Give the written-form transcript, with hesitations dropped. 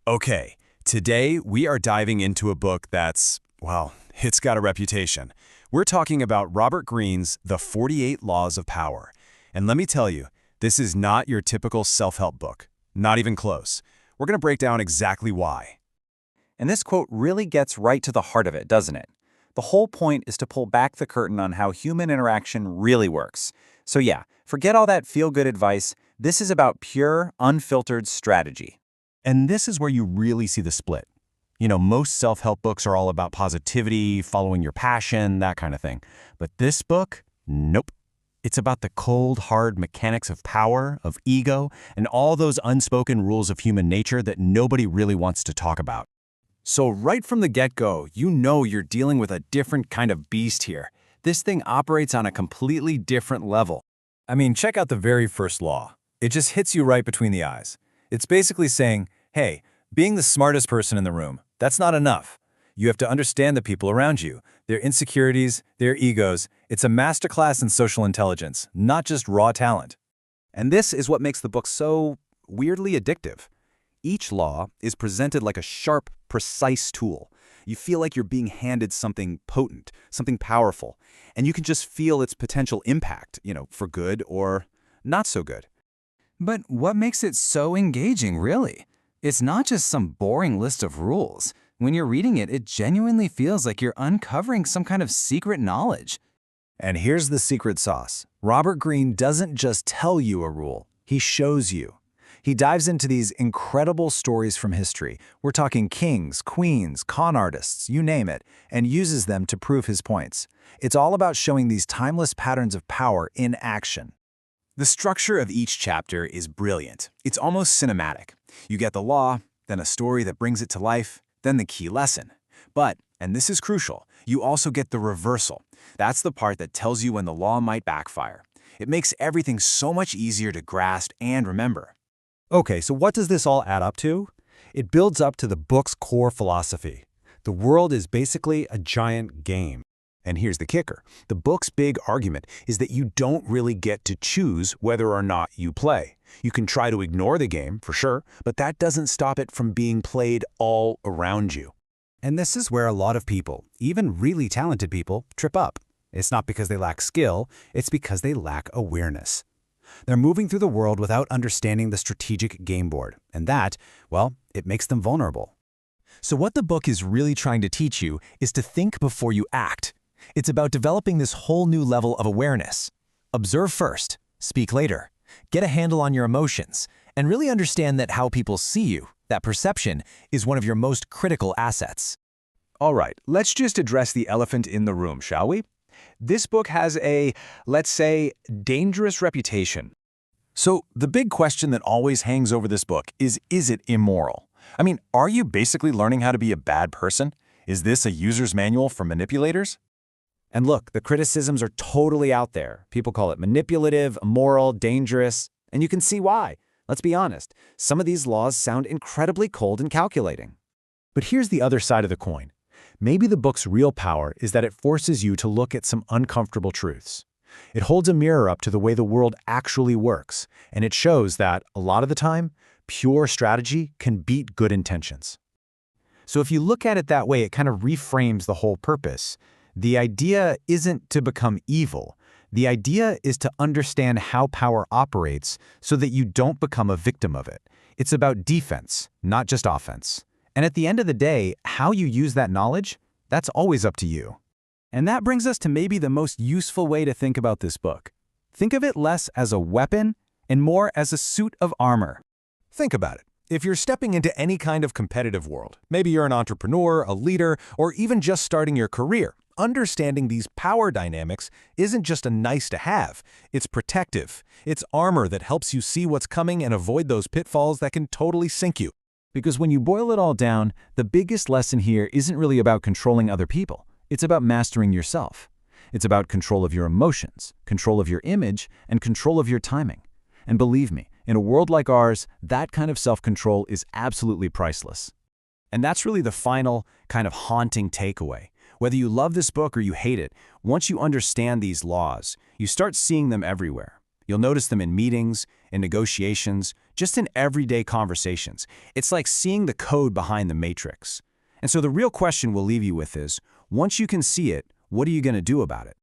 Okay, today we are diving into a book that's, well, it's got a reputation. We're talking about Robert Greene's The 48 Laws of Power. And let me tell you, this is not your typical self-help book. Not even close. We're going to break down exactly why. And this quote really gets right to the heart of it, doesn't it? The whole point is to pull back the curtain on how human interaction really works. So yeah, forget all that feel-good advice. This is about pure, unfiltered strategy. And this is where you really see the split. You know, most self-help books are all about positivity, following your passion, that kind of thing. But this book, nope. It's about the cold, hard mechanics of power, of ego, and all those unspoken rules of human nature that nobody really wants to talk about. So right from the get-go, you know you're dealing with a different kind of beast here. This thing operates on a completely different level. I mean, check out the very first law. It just hits you right between the eyes. It's basically saying, hey, being the smartest person in the room, that's not enough. You have to understand the people around you, their insecurities, their egos. It's a masterclass in social intelligence, not just raw talent. And this is what makes the book so weirdly addictive. Each law is presented like a sharp, precise tool. You feel like you're being handed something potent, something powerful, and you can just feel its potential impact, for good or not so good. But what makes it so engaging, really? It's not just some boring list of rules. When you're reading it, it genuinely feels like you're uncovering some kind of secret knowledge. And here's the secret sauce. Robert Greene doesn't just tell you a rule, he shows you. He dives into these incredible stories from history. We're talking kings, queens, con artists, you name it, and uses them to prove his points. It's all about showing these timeless patterns of power in action. The structure of each chapter is brilliant. It's almost cinematic. You get the law, then a story that brings it to life, then the key lesson. But, and this is crucial, you also get the reversal. That's the part that tells you when the law might backfire. It makes everything so much easier to grasp and remember. Okay, so what does this all add up to? It builds up to the book's core philosophy. The world is basically a giant game. And here's the kicker. The book's big argument is that you don't really get to choose whether or not you play. You can try to ignore the game, for sure, but that doesn't stop it from being played all around you. And this is where a lot of people, even really talented people, trip up. It's not because they lack skill, it's because they lack awareness. They're moving through the world without understanding the strategic game board, and that, well, it makes them vulnerable. So what the book is really trying to teach you is to think before you act. It's about developing this whole new level of awareness. Observe first, speak later, get a handle on your emotions, and really understand that how people see you, that perception, is one of your most critical assets. All right, let's just address the elephant in the room, shall we? This book has a, let's say, dangerous reputation. So the big question that always hangs over this book is it immoral? I mean, are you basically learning how to be a bad person? Is this a user's manual for manipulators? And look, the criticisms are totally out there. People call it manipulative, immoral, dangerous, and you can see why. Let's be honest, some of these laws sound incredibly cold and calculating. But here's the other side of the coin. Maybe the book's real power is that it forces you to look at some uncomfortable truths. It holds a mirror up to the way the world actually works, and it shows that, a lot of the time, pure strategy can beat good intentions. So if you look at it that way, it kind of reframes the whole purpose. The idea isn't to become evil. The idea is to understand how power operates so that you don't become a victim of it. It's about defense, not just offense. And at the end of the day, how you use that knowledge, that's always up to you. And that brings us to maybe the most useful way to think about this book. Think of it less as a weapon and more as a suit of armor. Think about it. If you're stepping into any kind of competitive world, maybe you're an entrepreneur, a leader, or even just starting your career, understanding these power dynamics isn't just a nice to have, it's protective. It's armor that helps you see what's coming and avoid those pitfalls that can totally sink you. Because when you boil it all down, the biggest lesson here isn't really about controlling other people. It's about mastering yourself. It's about control of your emotions, control of your image, and control of your timing. And believe me, in a world like ours, that kind of self-control is absolutely priceless. And that's really the final, kind of haunting takeaway. Whether you love this book or you hate it, once you understand these laws, you start seeing them everywhere. You'll notice them in meetings, in negotiations, just in everyday conversations. It's like seeing the code behind the matrix. And so the real question we'll leave you with is, once you can see it, what are you going to do about it?